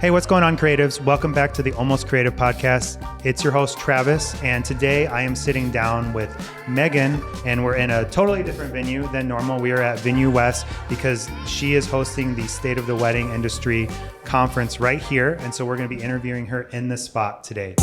Hey, what's going on, creatives? Welcome back to the Almost Creative Podcast. It's your host, Travis, and today I am sitting down with Megan, and we're in a totally different venue than normal. We are at Venue West because she is hosting the State of the Wedding Industry conference right here, and so we're going to be interviewing her in the spot today.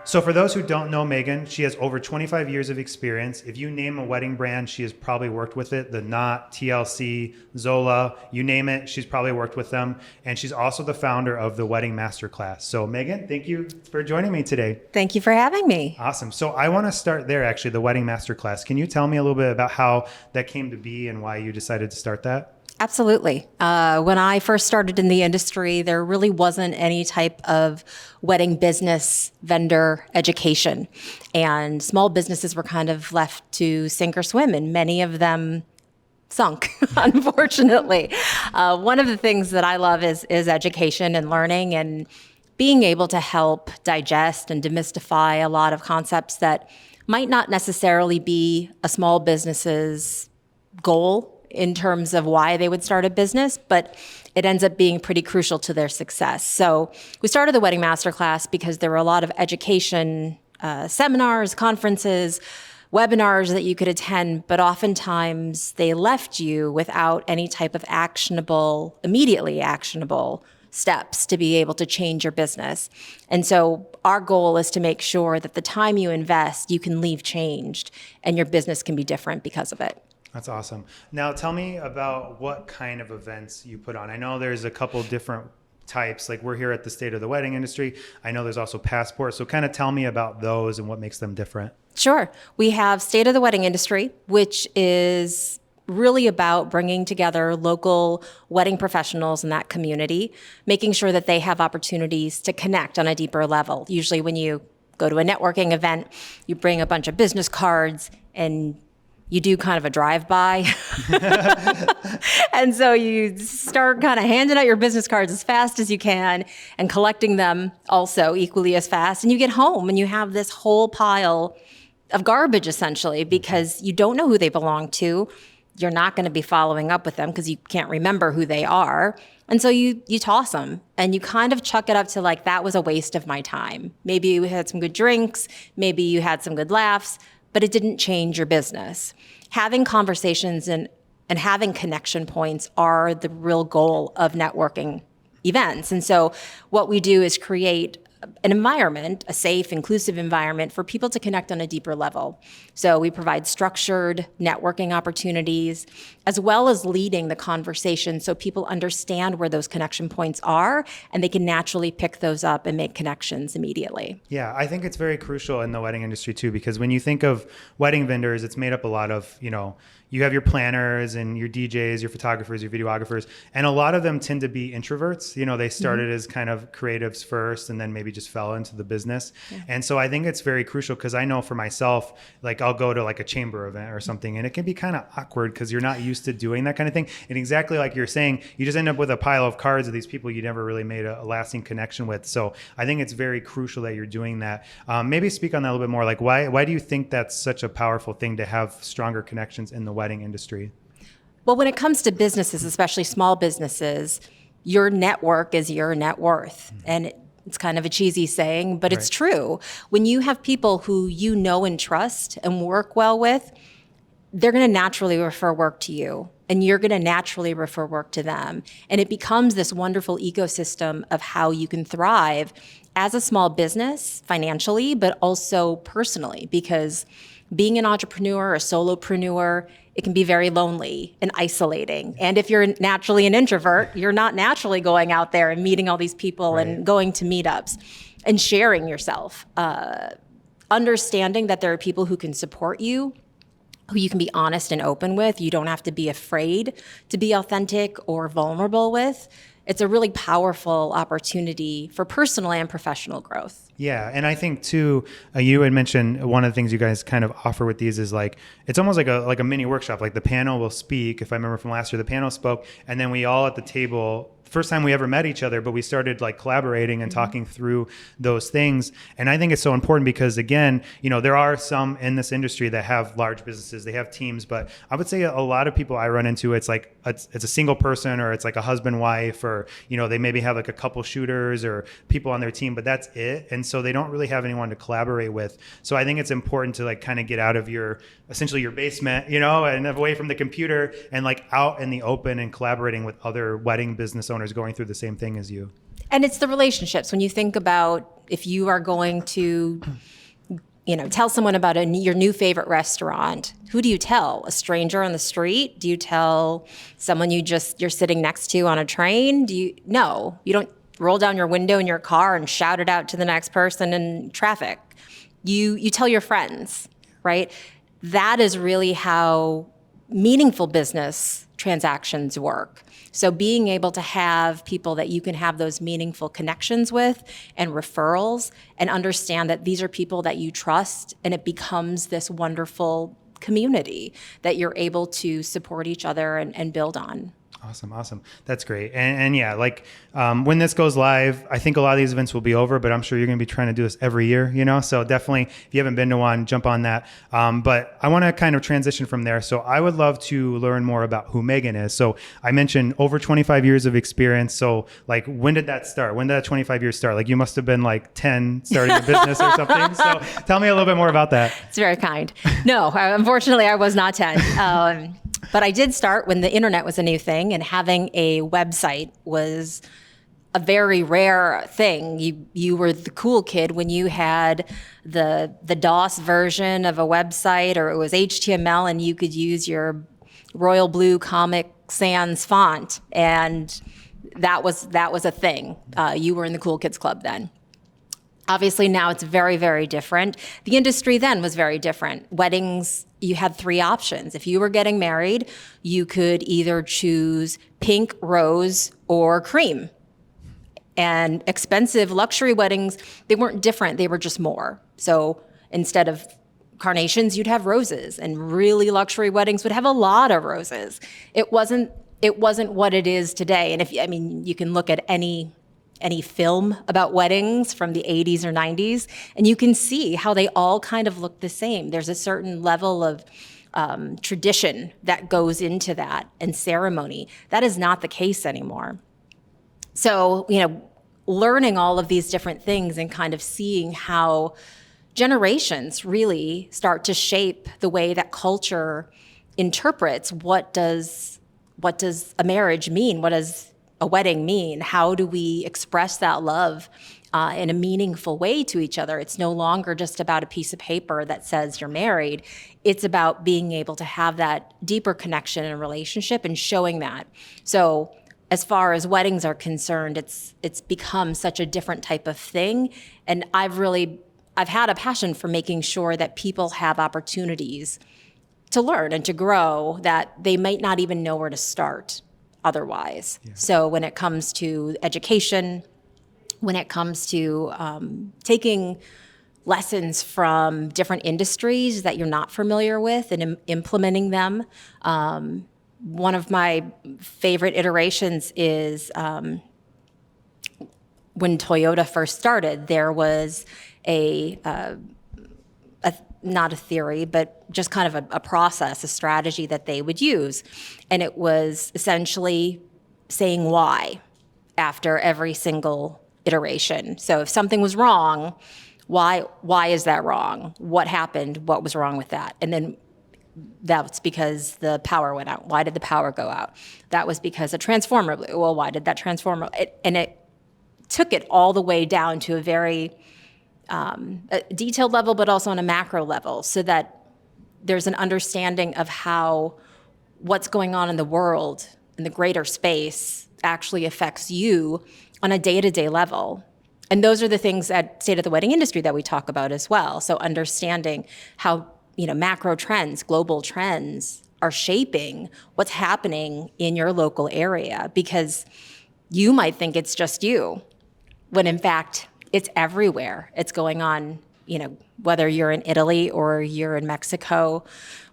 So for those who don't know Megan, she has over 25 years of experience. If you name a wedding brand, she has probably worked with it. The Knot, TLC, Zola, you name it, she's probably worked with them. And she's also the founder of the Wedding Masterclass. So Megan, thank you for joining me today. Thank you for having me. Awesome. So I want to start there, actually, the Wedding Masterclass. Can you tell me a little bit about how that came to be and why you decided to start that? Absolutely. When I first started in the industry, there really wasn't any type of wedding business vendor education. And small businesses were kind of left to sink or swim, and many of them sunk, unfortunately. One of the things that I love is education and learning and being able to help digest and demystify a lot of concepts that might not necessarily be a small business's goal in terms of why they would start a business, but it ends up being pretty crucial to their success. So we started the Wedding Masterclass because there were a lot of education seminars, conferences, webinars that you could attend, but oftentimes they left you without any type of immediately actionable steps to be able to change your business. And so our goal is to make sure that the time you invest, you can leave changed and your business can be different because of it. That's awesome. Now tell me about what kind of events you put on. I know there's a couple different types, like we're here at the State of the Wedding Industry. I know there's also Passport. So kind of tell me about those and what makes them different. Sure. We have State of the Wedding Industry, which is really about bringing together local wedding professionals in that community, making sure that they have opportunities to connect on a deeper level. Usually when you go to a networking event, you bring a bunch of business cards and you do kind of a drive-by. And so you start kind of handing out your business cards as fast as you can and collecting them also equally as fast. And you get home and you have this whole pile of garbage essentially because you don't know who they belong to. You're not going to be following up with them because you can't remember who they are. And so you toss them and you kind of chuck it up to like, that was a waste of my time. Maybe you had some good drinks, maybe you had some good laughs, but it didn't change your business. Having conversations and having connection points are the real goal of networking events. And so what we do is create an environment, a safe, inclusive environment for people to connect on a deeper level. So we provide structured networking opportunities, as well as leading the conversation so people understand where those connection points are, and they can naturally pick those up and make connections immediately. Yeah, I think it's very crucial in the wedding industry too, because when you think of wedding vendors, it's made up a lot of, you have your planners and your DJs, your photographers, your videographers, and a lot of them tend to be introverts. They started as kind of creatives first and then maybe just fell into the business. Yeah. And so I think it's very crucial because I know for myself, like I'll go to like a chamber event or something and it can be kind of awkward because you're not used to doing that kind of thing. And exactly like you're saying, you just end up with a pile of cards of these people you never really made a lasting connection with. So I think it's very crucial that you're doing that. Maybe speak on that a little bit more. Like why do you think that's such a powerful thing to have stronger connections in the wedding industry? Well, when it comes to businesses, especially small businesses, your network is your net worth. And it's kind of a cheesy saying, but It's true. When you have people who you know and trust and work well with, they're going to naturally refer work to you, and you're going to naturally refer work to them. And it becomes this wonderful ecosystem of how you can thrive as a small business financially, but also personally, because being an entrepreneur, a solopreneur, it can be very lonely and isolating. And if you're naturally an introvert, you're not naturally going out there and meeting all these people and going to meetups and sharing yourself. Understanding that there are people who can support you, who you can be honest and open with. You don't have to be afraid to be authentic or vulnerable with. It's a really powerful opportunity for personal and professional growth. Yeah, and I think too, you had mentioned one of the things you guys kind of offer with these is like it's almost like a mini workshop. Like the panel will speak. If I remember from last year, the panel spoke, and then we all at the table. First time we ever met each other, but we started like collaborating and talking through those things. And I think it's so important because again, there are some in this industry that have large businesses, they have teams, but I would say a lot of people I run into, it's like it's a single person, or it's like a husband, wife, or they maybe have like a couple shooters or people on their team, but that's it. And so they don't really have anyone to collaborate with. So I think it's important to like kind of get out of essentially your basement, and away from the computer and like out in the open and collaborating with other wedding business owners going through the same thing as you. And it's the relationships. When you think about if you are going to, tell someone about your new favorite restaurant, who do you tell? A stranger on the street? Do you tell someone you're sitting next to on a train? No, you don't roll down your window in your car and shout it out to the next person in traffic. You tell your friends, right? That is really how meaningful business transactions work. So being able to have people that you can have those meaningful connections with and referrals, and understand that these are people that you trust, and it becomes this wonderful community that you're able to support each other and build on. Awesome. That's great. And yeah, like when this goes live, I think a lot of these events will be over, but I'm sure you're going to be trying to do this every year, So definitely, if you haven't been to one, jump on that. But I want to kind of transition from there. So I would love to learn more about who Megan is. So I mentioned over 25 years of experience. So like, when did that start? When did that 25 years start? Like you must have been like 10 starting a business or something. So tell me a little bit more about that. It's very kind. No, unfortunately I was not 10. But I did start when the internet was a new thing, and having a website was a very rare thing. You were the cool kid when you had the DOS version of a website, or it was HTML and you could use your royal blue Comic Sans font, and that was a thing. You were in the cool kids club then. Obviously now it's very, very different. The industry then was very different. Weddings, you had 3 options. If you were getting married, you could either choose pink, rose, or cream. And expensive luxury weddings, they weren't different, they were just more. So instead of carnations, you'd have roses, and really luxury weddings would have a lot of roses. It wasn't what it is today. And you can look at any film about weddings from the 80s or 90s, and you can see how they all kind of look the same. There's a certain level of tradition that goes into that, and ceremony. That is not the case anymore. So, learning all of these different things and kind of seeing how generations really start to shape the way that culture interprets what does a marriage mean? What does a wedding mean? How do we express that love in a meaningful way to each other? It's no longer just about a piece of paper that says you're married. It's about being able to have that deeper connection and relationship and showing that. So as far as weddings are concerned, it's become such a different type of thing. And I've had a passion for making sure that people have opportunities to learn and to grow that they might not even know where to start otherwise. Yeah. So when it comes to education, when it comes to taking lessons from different industries that you're not familiar with and implementing them. One of my favorite iterations is when Toyota first started, there was not a theory, but just kind of a process, a strategy that they would use. And it was essentially saying why after every single iteration. So if something was wrong, why is that wrong? What happened? What was wrong with that? And then that's because the power went out. Why did the power go out? That was because a transformer blew. Well, why did that transformer? It took it all the way down to a very a detailed level, but also on a macro level, so that there's an understanding of how what's going on in the world, in the greater space, actually affects you on a day-to-day level. And those are the things at State of the Wedding Industry that we talk about as well. So understanding how, macro trends, global trends are shaping what's happening in your local area, because you might think it's just you, when in fact, it's everywhere. It's going on, whether you're in Italy or you're in Mexico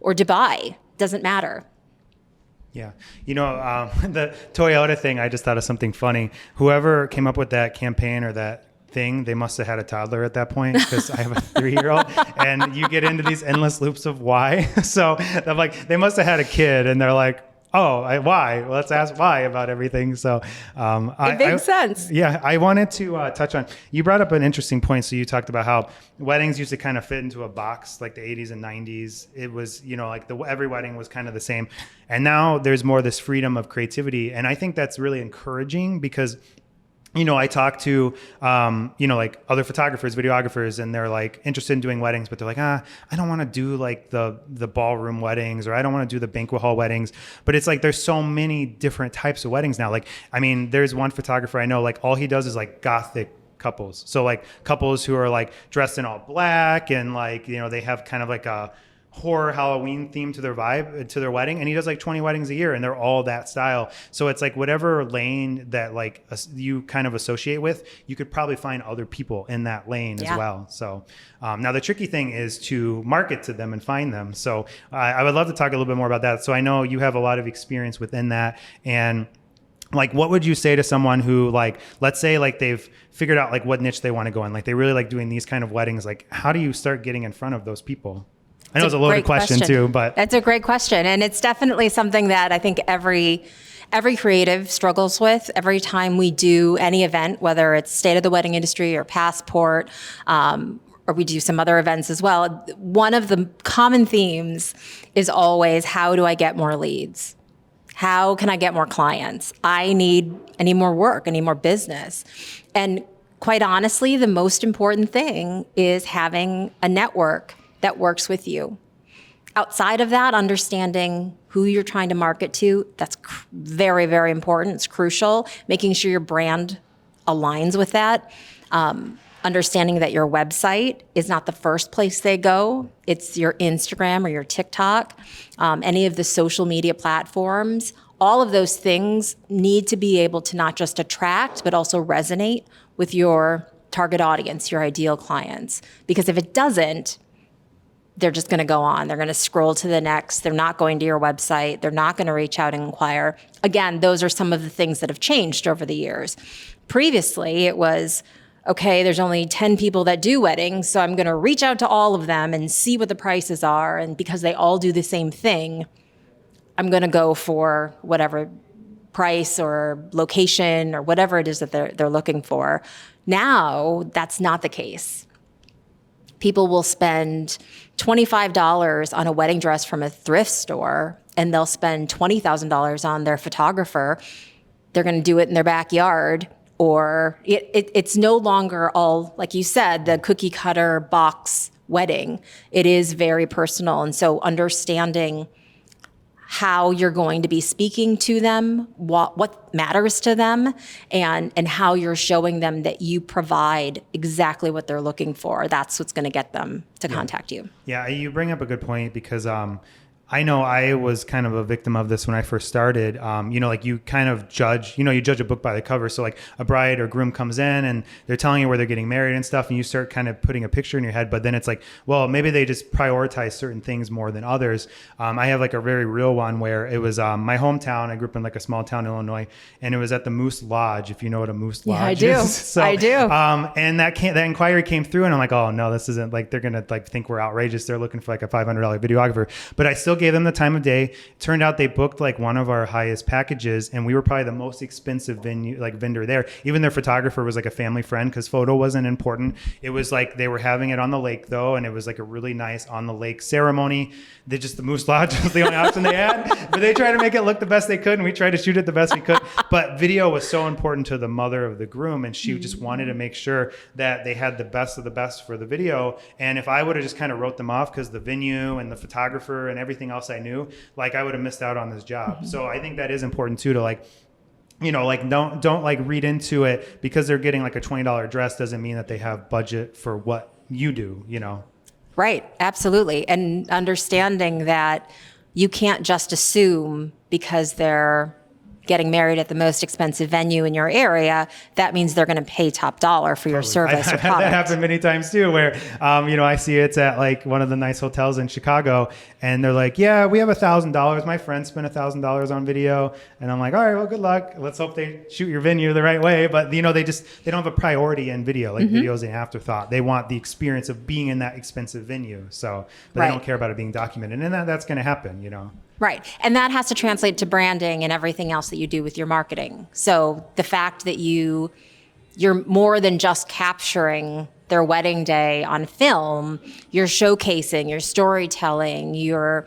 or Dubai, doesn't matter. Yeah. The Toyota thing, I just thought of something funny. Whoever came up with that campaign or that thing, they must have had a toddler at that point, because I have a 3-year-old and you get into these endless loops of why. So I'm like, they must have had a kid and they're like, why? Well, let's ask why about everything. So it makes sense. Yeah, I wanted to touch on, you brought up an interesting point. So you talked about how weddings used to kind of fit into a box, like the 80s and 90s. It was, like every wedding was kind of the same. And now there's more this freedom of creativity. And I think that's really encouraging, because I talk to, like other photographers, videographers, and they're like interested in doing weddings, but they're like, I don't want to do like the ballroom weddings, or I don't want to do the banquet hall weddings. But it's like, there's so many different types of weddings now. Like, there's one photographer I know, like all he does is like Gothic couples. So like couples who are like dressed in all black and like, they have kind of like a horror Halloween theme to their vibe, to their wedding, and he does like 20 weddings a year and they're all that style. So it's like whatever lane that like you kind of associate with, you could probably find other people in that lane as well. So now the tricky thing is to market to them and find them. So I would love to talk a little bit more about that. So I know you have a lot of experience within that, and like, what would you say to someone who, like, let's say like they've figured out like what niche they want to go in, like they really like doing these kind of weddings, like how do you start getting in front of those people? I know it's a loaded question too, but that's a great question. And it's definitely something that I think every creative struggles with. Every time we do any event, whether it's State of the Wedding Industry or Passport, or we do some other events as well, one of the common themes is always, how do I get more leads? How can I get more clients? I need more work, I need more business. And quite honestly, the most important thing is having a network that works with you. Outside of that, understanding who you're trying to market to, that's very, very important. It's crucial. Making sure your brand aligns with that. Understanding that your website is not the first place they go. It's your Instagram or your TikTok, any of the social media platforms. All of those things need to be able to not just attract, but also resonate with your target audience, your ideal clients. Because if it doesn't, they're just going to go on. They're going to scroll to the next. They're not going to your website. They're not going to reach out and inquire. Again, those are some of the things that have changed over the years. Previously, it was, okay, there's only 10 people that do weddings, so I'm going to reach out to all of them and see what the prices are. And because they all do the same thing, I'm going to go for whatever price or location or whatever it is that they're looking for. Now, that's not the case. People will spend $25 on a wedding dress from a thrift store, and they'll spend $20,000 on their photographer. They're going to do it in their backyard, or it's no longer all, like you said, the cookie cutter box wedding. It is very personal. And so understanding how you're going to be speaking to them, what matters to them, and how you're showing them that you provide exactly what they're looking for. That's what's going to get them to contact you. Yeah, you bring up a good point, because I know I was kind of a victim of this when I first started. Like you kind of judge, you judge a book by the cover. So like a bride or groom comes in and they're telling you where they're getting married and stuff, and you start kind of putting a picture in your head. But then it's like, well, maybe they just prioritize certain things more than others. I have like a very real one where it was my hometown. I grew up in like a small town in Illinois, and it was at the Moose Lodge, if you know what a Moose Lodge is. So, I do. And that inquiry came through, and I'm like, oh no, this isn't, like, they're gonna like think we're outrageous. They're looking for like a $500 videographer. But I still gave them the time of day. It turned out they booked like one of our highest packages, and we were probably the most expensive vendor there. Even their photographer was like a family friend, because photo wasn't important. It was like they were having it on the lake though, and it was like a really nice on the lake ceremony. The Moose Lodge was the only option they had, but they tried to make it look the best they could, and we tried to shoot it the best we could. But video was so important to the mother of the groom, and she just wanted to make sure that they had the best of the best for the video. And if I would have just kind of wrote them off because the venue and the photographer and everything else I knew, like I would have missed out on this job. So I think that is important too, to like, like don't like read into it because they're getting like a $20 dress doesn't mean that they have budget for what you do, Right, absolutely. And understanding that you can't just assume because they're getting married at the most expensive venue in your area, that means they're going to pay top dollar for your service or I've had product. that happen many times too, where, I see it's at like one of the nice hotels in Chicago, and they're like, yeah, we have $1,000. My friend spent $1,000 on video. And I'm like, all right, well, good luck. Let's hope they shoot your venue the right way. But they don't have a priority in video. Like video is an afterthought. They want the experience of being in that expensive venue. So, but they don't care about it being documented. And that's going to happen, Right. And that has to translate to branding and everything else that you do with your marketing. So the fact that you're more than just capturing their wedding day on film, you're showcasing, you're storytelling, you're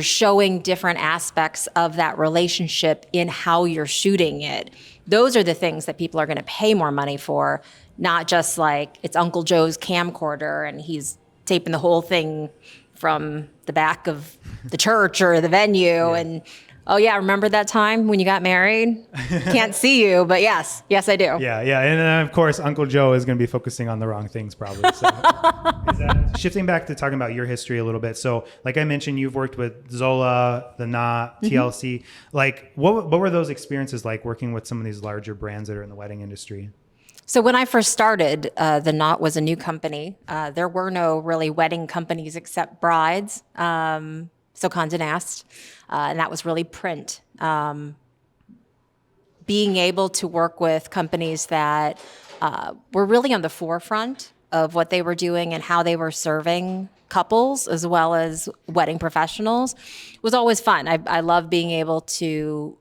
showing different aspects of that relationship in how you're shooting it. Those are the things that people are going to pay more money for, not just like it's Uncle Joe's camcorder and he's taping the whole thing from the back of the church or the venue and oh yeah, remember that time when you got married? Can't see you, but yes, I do. Yeah. And then of course, Uncle Joe is going to be focusing on the wrong things probably. So shifting back to talking about your history a little bit. So like I mentioned, you've worked with Zola, The Knot, TLC. Like what were those experiences like working with some of these larger brands that are in the wedding industry? So when I first started, The Knot was a new company. There were no really wedding companies except Brides, so Condé Nast, and that was really print. Being able to work with companies that were really on the forefront of what they were doing and how they were serving couples as well as wedding professionals was always fun. I love being able to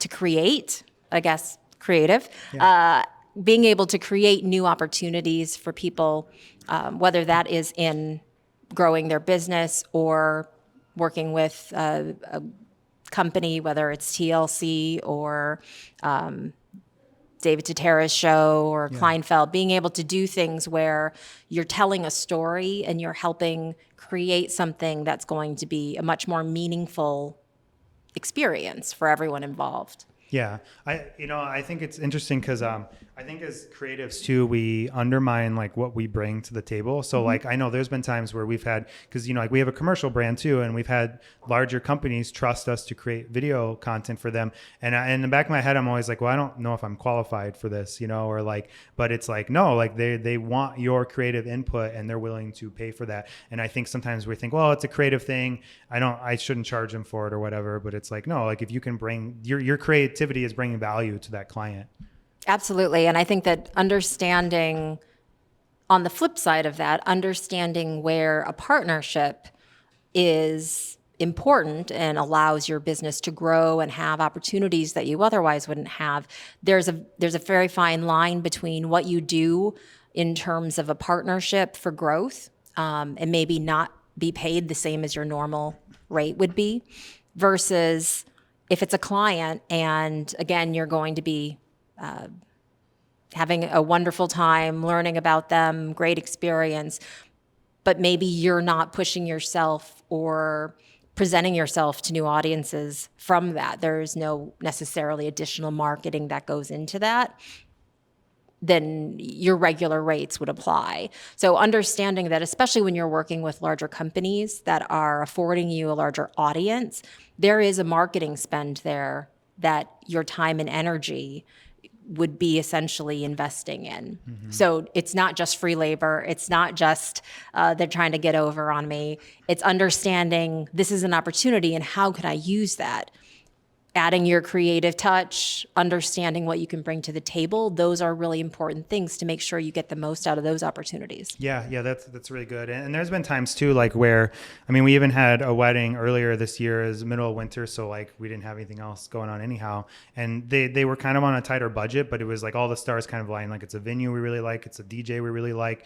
create, I guess, creative. Being able to create new opportunities for people, whether that is in growing their business or working with a company, whether it's TLC or David Totera's show or Kleinfeld, being able to do things where you're telling a story and you're helping create something that's going to be a much more meaningful experience for everyone involved. Yeah, I think it's interesting because I think as creatives too, we undermine like what we bring to the table. So like I know there's been times where we've had, because like we have a commercial brand too, and we've had larger companies trust us to create video content for them. And in the back of my head, I'm always like, well, I don't know if I'm qualified for this, or like, but it's like no, like they want your creative input and they're willing to pay for that. And I think sometimes we think, well, it's a creative thing, I shouldn't charge them for it or whatever. But it's like no, like if you can bring your creativity is bringing value to that client. Absolutely. And I think that understanding, on the flip side of that, understanding where a partnership is important and allows your business to grow and have opportunities that you otherwise wouldn't have. There's a very fine line between what you do in terms of a partnership for growth and maybe not be paid the same as your normal rate would be, versus if it's a client and again, you're going to be having a wonderful time, learning about them, great experience, but maybe you're not pushing yourself or presenting yourself to new audiences from that. There's no necessarily additional marketing that goes into that. Then your regular rates would apply. So understanding that, especially when you're working with larger companies that are affording you a larger audience, there is a marketing spend there that your time and energy would be essentially investing in. So it's not just free labor. It's not just they're trying to get over on me. It's understanding this is an opportunity and how can I use that? Adding your creative touch, understanding what you can bring to the table. Those are really important things to make sure you get the most out of those opportunities. Yeah, that's really good. And there's been times too, like where, we even had a wedding earlier this year as middle of winter. So like we didn't have anything else going on anyhow. And they were kind of on a tighter budget, but it was like all the stars kind of lying. Like it's a venue we really like. It's a DJ we really like.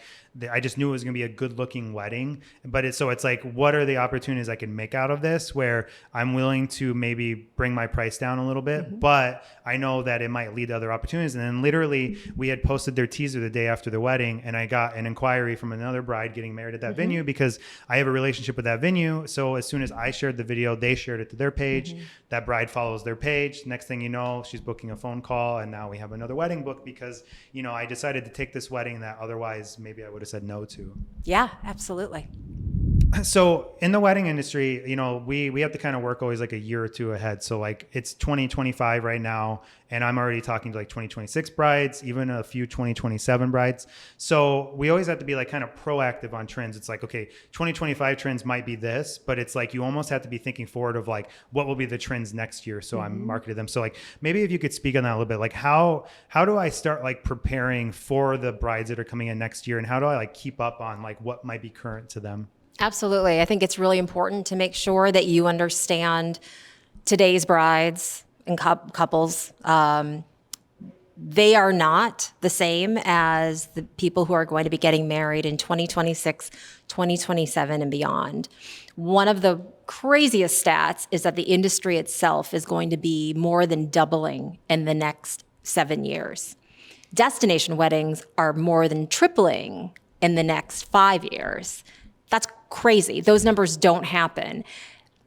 I just knew it was going to be a good looking wedding, but it's like, what are the opportunities I can make out of this where I'm willing to maybe bring my price down a little bit, but I know that it might lead to other opportunities. And then literally we had posted their teaser the day after the wedding, and I got an inquiry from another bride getting married at that venue because I have a relationship with that venue. So as soon as I shared the video, they shared it to their page. That bride follows their page. Next thing you know, she's booking a phone call, and now we have another wedding booked because, I decided to take this wedding that otherwise maybe I would have said no to. Yeah, absolutely. So in the wedding industry, we have to kind of work always like a year or two ahead. So like it's 2025 right now, and I'm already talking to like 2026 brides, even a few 2027 brides. So we always have to be like kind of proactive on trends. It's like, okay, 2025 trends might be this, but it's like you almost have to be thinking forward of like what will be the trends next year. So I'm marketing them. So like maybe if you could speak on that a little bit, like how do I start like preparing for the brides that are coming in next year, and how do I like keep up on like what might be current to them? Absolutely. I think it's really important to make sure that you understand today's brides and couples. They are not the same as the people who are going to be getting married in 2026, 2027, and beyond. One of the craziest stats is that the industry itself is going to be more than doubling in the next 7 years. Destination weddings are more than tripling in the next 5 years. That's crazy. Those numbers don't happen.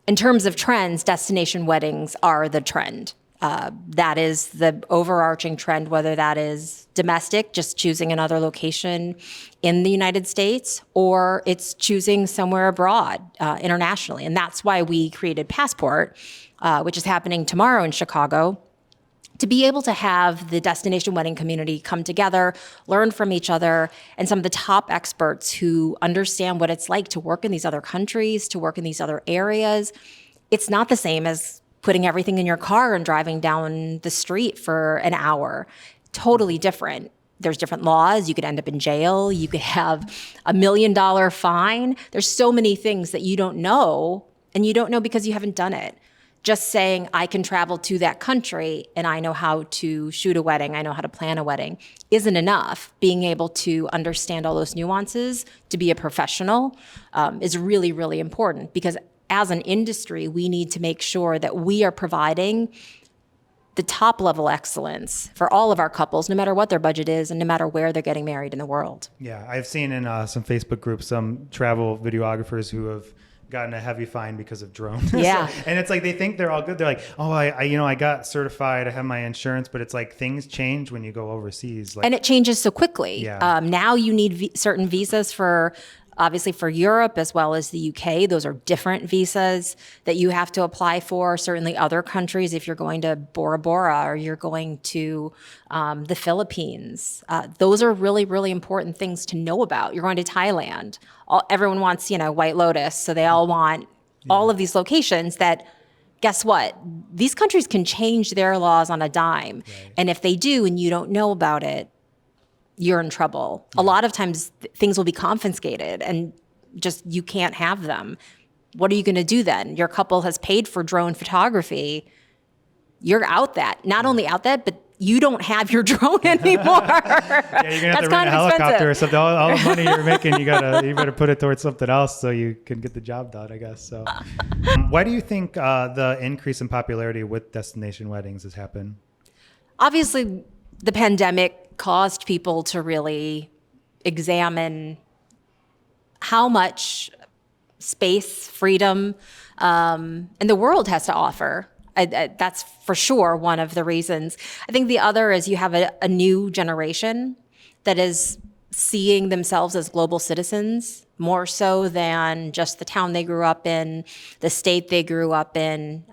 In terms of trends, destination weddings are the trend. That is the overarching trend, whether that is domestic, just choosing another location in the United States, or it's choosing somewhere abroad, internationally. And that's why we created Passport, which is happening tomorrow in Chicago, to be able to have the destination wedding community come together, learn from each other, and some of the top experts who understand what it's like to work in these other countries, to work in these other areas. It's not the same as putting everything in your car and driving down the street for an hour. Totally different. There's different laws. You could end up in jail. You could have $1 million fine. There's so many things that you don't know, and you don't know because you haven't done it. Just saying I can travel to that country and I know how to shoot a wedding, I know how to plan a wedding, isn't enough. Being able to understand all those nuances, to be a professional, is really, really important, because as an industry, we need to make sure that we are providing the top level excellence for all of our couples, no matter what their budget is and no matter where they're getting married in the world. Yeah, I've seen in some Facebook groups some travel videographers who have gotten a heavy fine because of drones. Yeah. And it's like they think they're all good. They're like, oh, I got certified, I have my insurance, but it's like things change when you go overseas. Like, and it changes so quickly. Yeah. Now you need certain visas for, obviously for Europe as well as the UK. Those are different visas that you have to apply for. Certainly other countries, if you're going to Bora Bora or you're going to the Philippines, those are really, really important things to know about. You're going to Thailand. Everyone wants, White Lotus. So they all want all of these locations that, guess what? These countries can change their laws on a dime. Right. And if they do and you don't know about it, you're in trouble. A lot of times things will be confiscated and just you can't have them. What are you going to do then? Your couple has paid for drone photography. You're out that. Not only out that, but you don't have your drone anymore. Yeah, you're gonna have to rent a helicopter or something. All the money you're making, you better put it towards something else so you can get the job done, I guess. So, why do you think the increase in popularity with destination weddings has happened? Obviously, the pandemic caused people to really examine how much space, freedom, and the world has to offer. That's for sure one of the reasons. I think the other is you have a new generation that is seeing themselves as global citizens more so than just the town they grew up in, the state they grew up in,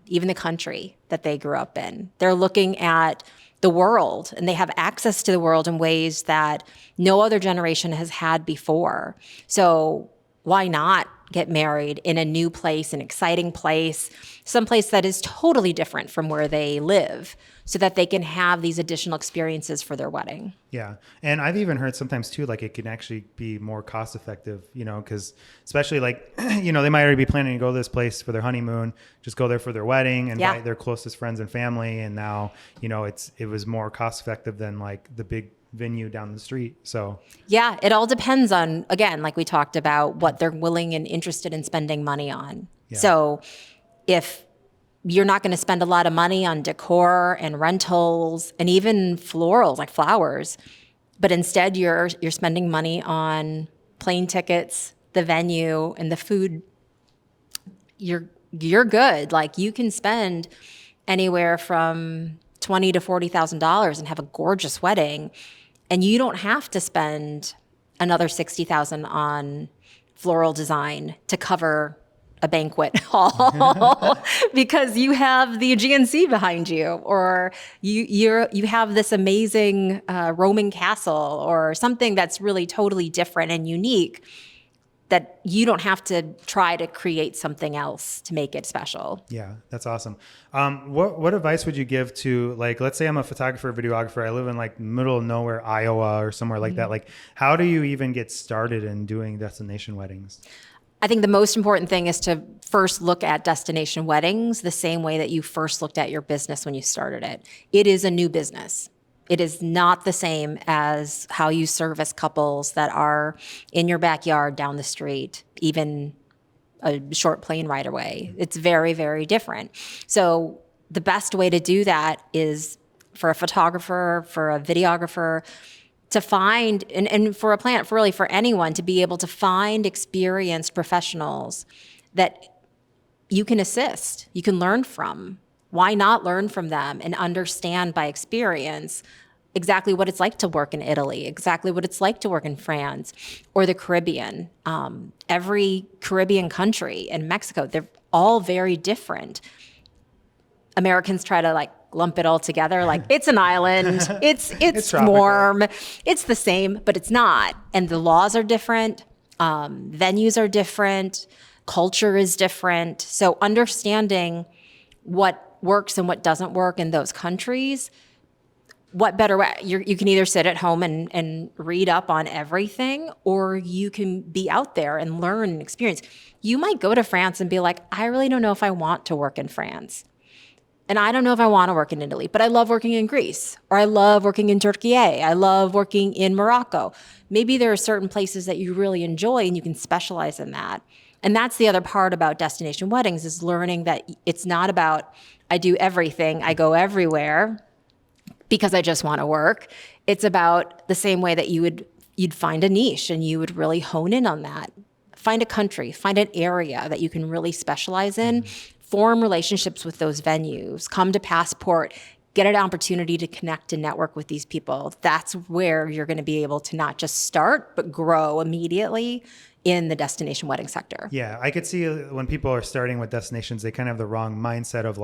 even the country that they grew up in. They're looking at the world, and they have access to the world in ways that no other generation has had before. So why not get married in a new place, an exciting place, someplace that is totally different from where they live, so that they can have these additional experiences for their wedding? Yeah. And I've even heard sometimes too, like it can actually be more cost effective, because especially like, they might already be planning to go to this place for their honeymoon, just go there for their wedding and invite their closest friends and family. And now, it was more cost effective than like the big venue down the street. So yeah, it all depends on, again, like we talked about, what they're willing and interested in spending money on. Yeah. So if you're not going to spend a lot of money on decor and rentals and even florals like flowers, but instead you're spending money on plane tickets, the venue, and the food, you're good. Like you can spend anywhere from $20,000 to $40,000 and have a gorgeous wedding, and you don't have to spend another $60,000 on floral design to cover a banquet hall because you have the Aegean Sea behind you, or you have this amazing Roman castle, or something that's really totally different and unique, that you don't have to try to create something else to make it special. Yeah, that's awesome. What advice would you give to, like, let's say I'm a photographer, videographer, I live in like middle of nowhere, Iowa or somewhere like that. Like, how do you even get started in doing destination weddings? I think the most important thing is to first look at destination weddings the same way that you first looked at your business when you started it. It is a new business. It is not the same as how you service couples that are in your backyard, down the street, even a short plane ride away. It's very, very different. So the best way to do that is for a photographer, for a videographer, to find, and for a plant, for anyone, to be able to find experienced professionals that you can assist, you can learn from. Why not learn from them and understand by experience exactly what it's like to work in Italy, exactly what it's like to work in France or the Caribbean. Every Caribbean country and Mexico, they're all very different. Americans try to lump it all together, like it's an island, it's warm, it's the same, but it's not. And the laws are different, venues are different, culture is different. So understanding what works and what doesn't work in those countries, what better way? You can either sit at home and read up on everything, or you can be out there and learn and experience. You might go to France and be like, I really don't know if I want to work in France. And I don't know if I want to work in Italy, but I love working in Greece, or I love working in Turkey. I love working in Morocco. Maybe there are certain places that you really enjoy and you can specialize in that. And that's the other part about destination weddings, is learning that it's not about, I do everything, I go everywhere because I just want to work. It's about the same way that you'd find a niche and you would really hone in on that. Find a country, find an area that you can really specialize in, form relationships with those venues, come to Passport, get an opportunity to connect and network with these people. That's where you're going to be able to not just start, but grow immediately in the destination wedding sector. Yeah, I could see when people are starting with destinations, they kind of have the wrong mindset of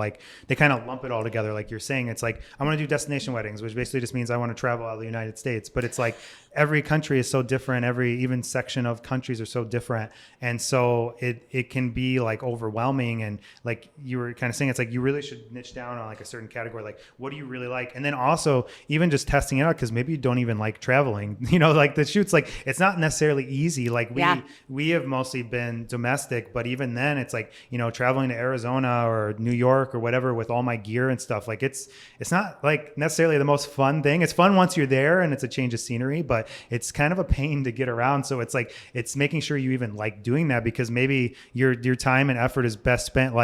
they kind of lump it all together. Like you're saying, it's like, I want to do destination weddings, which basically just means I want to travel out of the United States. But it's like every country is so different. Every even section of countries are so different. And so it can be overwhelming. And like you were kind of saying, it's like you really should niche down on a certain category. Like, what do you really like? And then also even just testing it out, because maybe you don't even like traveling. The shoots, it's not necessarily easy. We have mostly been domestic, but even then it's traveling to Arizona or New York or whatever with all my gear and stuff. It's not necessarily the most fun thing. It's fun once you're there and it's a change of scenery, but it's kind of a pain to get around. So it's making sure you even like doing that, because maybe your time and effort is best spent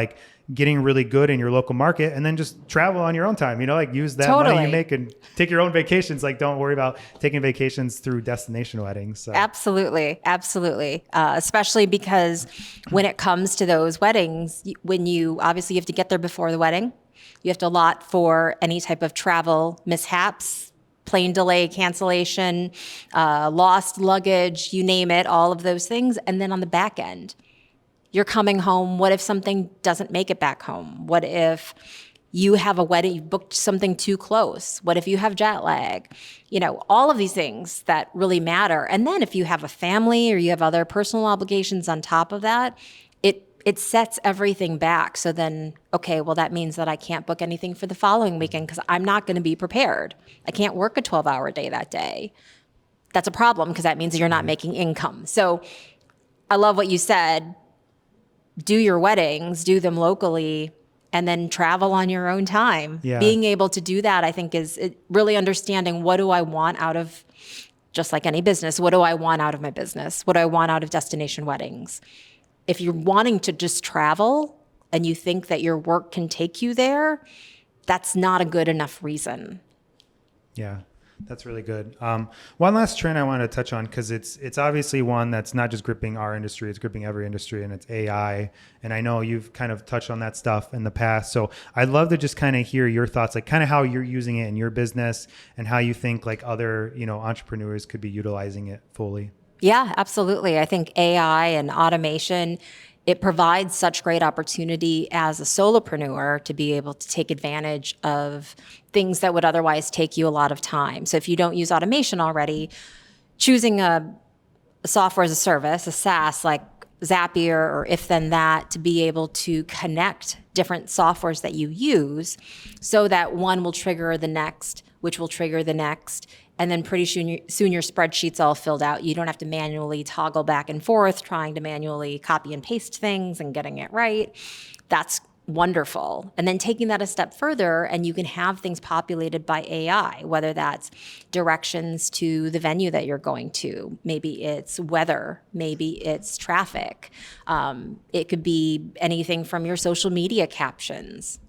getting really good in your local market, and then just travel on your own time, use that money you make and take your own vacations. Don't worry about taking vacations through destination weddings. So. Absolutely. Especially because when it comes to those weddings, when you obviously have to get there before the wedding, you have to allot for any type of travel mishaps, plane delay, cancellation, lost luggage, you name it, all of those things. And then on the back end, you're coming home. What if something doesn't make it back home? What if you have a wedding, you booked something too close? What if you have jet lag? All of these things that really matter. And then if you have a family or you have other personal obligations on top of that, it sets everything back. So then, okay, well, that means that I can't book anything for the following weekend because I'm not going to be prepared. I can't work a 12-hour day that day. That's a problem, because that means you're not making income. So I love what you said. Do your weddings, do them locally, and then travel on your own time. Yeah. Being able to do that, I think, is really understanding, what do I want out of, just like any business, what do I want out of my business? What do I want out of destination weddings? If you're wanting to just travel and you think that your work can take you there, that's not a good enough reason. Yeah. That's really good. One last trend I wanted to touch on, because it's obviously one that's not just gripping our industry, it's gripping every industry, and it's AI. And I know you've kind of touched on that stuff in the past. So I'd love to just kind of hear your thoughts, kind of how you're using it in your business and how you think other, entrepreneurs could be utilizing it fully. Yeah, absolutely. I think AI and automation, it provides such great opportunity as a solopreneur to be able to take advantage of things that would otherwise take you a lot of time. So if you don't use automation already, choosing a software as a service, a SaaS like Zapier or If Then That, to be able to connect different softwares that you use so that one will trigger the next, which will trigger the next. And then pretty soon your spreadsheet's all filled out. You don't have to manually toggle back and forth, trying to manually copy and paste things and getting it right. That's wonderful. And then taking that a step further, and you can have things populated by AI, whether that's directions to the venue that you're going to. Maybe it's weather, maybe it's traffic. It could be anything from your social media captions.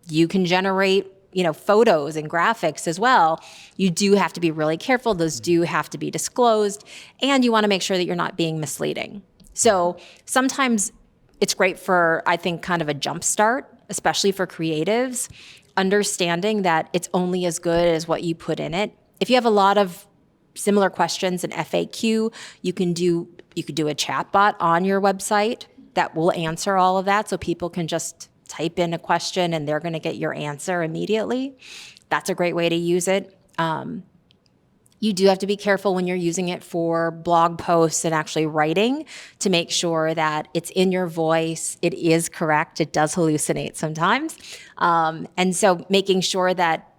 You can generate photos and graphics as well. You do have to be really careful. Those do have to be disclosed. And you want to make sure that you're not being misleading. So sometimes it's great for, I think, kind of a jump start, especially for creatives, understanding that it's only as good as what you put in it. If you have a lot of similar questions in FAQ, you could do a chatbot on your website that will answer all of that, so people can just type in a question and they're going to get your answer immediately. That's a great way to use it. You do have to be careful when you're using it for blog posts and actually writing to make sure that it's in your voice. It is correct. It does hallucinate sometimes. And so making sure that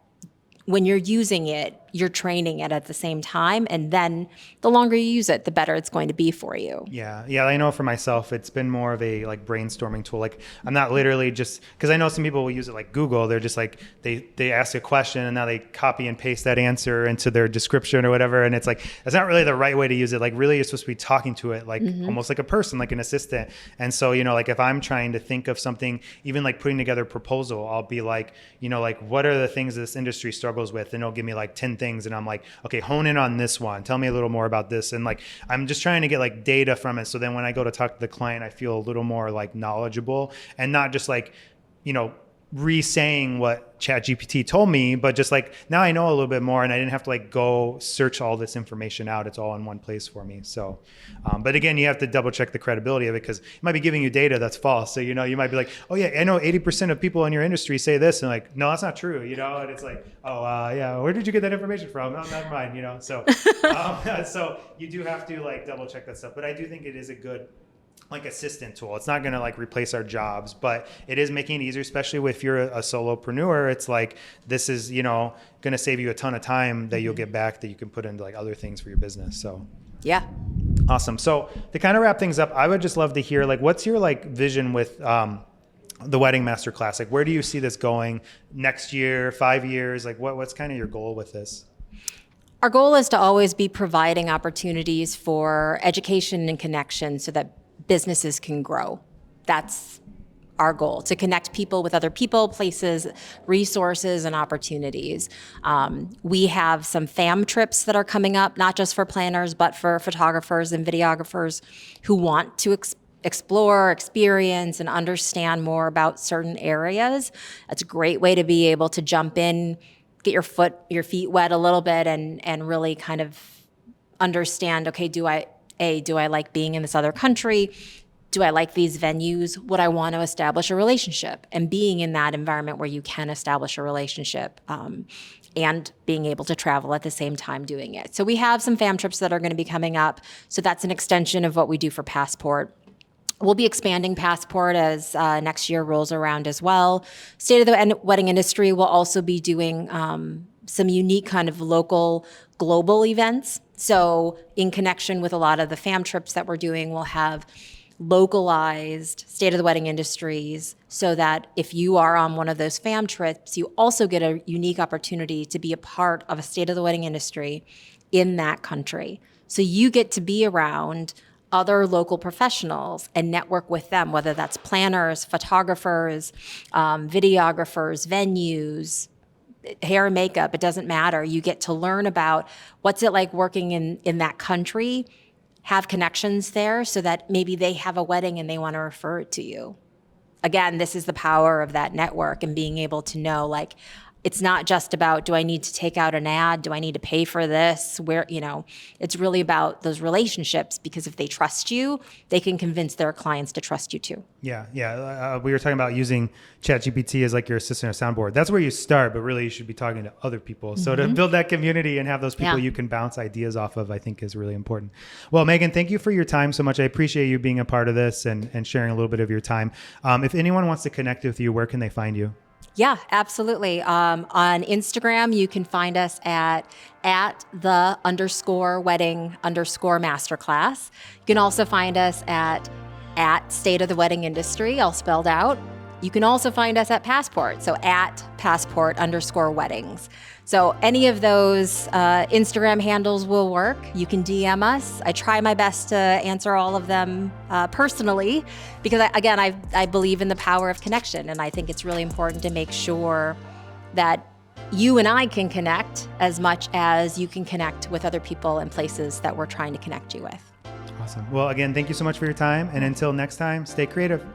when you're using it, you're training it at the same time. And then the longer you use it, the better it's going to be for you. Yeah. I know for myself, it's been more of a like brainstorming tool. Like I'm not literally just, because I know some people will use it like Google. They're just like, they ask a question and now they copy and paste that answer into their description or whatever. And it's like, that's not really the right way to use it. Like really you're supposed to be talking to it like almost like a person, like an assistant. And so, like if I'm trying to think of something, even like putting together a proposal, I'll be like, like what are the things this industry struggles with? And it'll give me like 10 things. And I'm like, okay, hone in on this one. Tell me a little more about this. And like, I'm just trying to get like data from it. So then when I go to talk to the client, I feel a little more like knowledgeable and not just like, re-saying what ChatGPT told me, but just like now I know a little bit more and I didn't have to like go search all this information out. It's all in one place for me. So, but again, you have to double check the credibility of it because it might be giving you data that's false. So, you might be like, oh yeah, I know 80% of people in your industry say this and like, no, that's not true. And it's like, oh yeah, where did you get that information from? No, never mind, So, so you do have to like double check that stuff. But I do think it is a good like assistant tool. It's not going to like replace our jobs, but it is making it easier, especially if you're a solopreneur. It's like, this is, going to save you a ton of time that you'll get back that you can put into like other things for your business. So yeah. Awesome. So to kind of wrap things up, I would just love to hear like, what's your like vision with, the Wedding Masterclass? Like, where do you see this going next year, 5 years? Like what's kind of your goal with this? Our goal is to always be providing opportunities for education and connection so that businesses can grow. That's our goal, to connect people with other people, places, resources, and opportunities. We have some fam trips that are coming up, not just for planners, but for photographers and videographers who want to explore, experience, and understand more about certain areas. That's a great way to be able to jump in, get your feet wet a little bit, and really kind of understand, okay, do I like being in this other country? Do I like these venues? Would I want to establish a relationship? And being in that environment where you can establish a relationship and being able to travel at the same time doing it. So we have some fam trips that are going to be coming up. So that's an extension of what we do for Passport. We'll be expanding Passport as next year rolls around as well. State of the Wedding Industry will also be doing some unique kind of local, global events. So in connection with a lot of the fam trips that we're doing, we'll have localized State of the Wedding Industries so that if you are on one of those fam trips, you also get a unique opportunity to be a part of a State of the Wedding Industry in that country. So you get to be around other local professionals and network with them, whether that's planners, photographers, videographers, venues, hair and makeup, it doesn't matter. You get to learn about what's it like working in that country, have connections there so that maybe they have a wedding and they want to refer it to you. Again, this is the power of that network and being able to know, like, it's not just about, do I need to take out an ad? Do I need to pay for this? Where, it's really about those relationships, because if they trust you, they can convince their clients to trust you too. Yeah. We were talking about using ChatGPT as like your assistant or soundboard. That's where you start, but really you should be talking to other people. So to build that community and have those people you can bounce ideas off of, I think is really important. Well, Megan, thank you for your time so much. I appreciate you being a part of this and sharing a little bit of your time. If anyone wants to connect with you, where can they find you? Yeah, absolutely. On Instagram, you can find us at @the_wedding_masterclass. You can also find us at State of the Wedding Industry, all spelled out. You can also find us at Passport, so at passport_weddings. So any of those Instagram handles will work. You can DM us. I try my best to answer all of them personally, because I believe in the power of connection, and I think it's really important to make sure that you and I can connect as much as you can connect with other people and places that we're trying to connect you with. Awesome. Well, again, thank you so much for your time. And until next time, stay creative.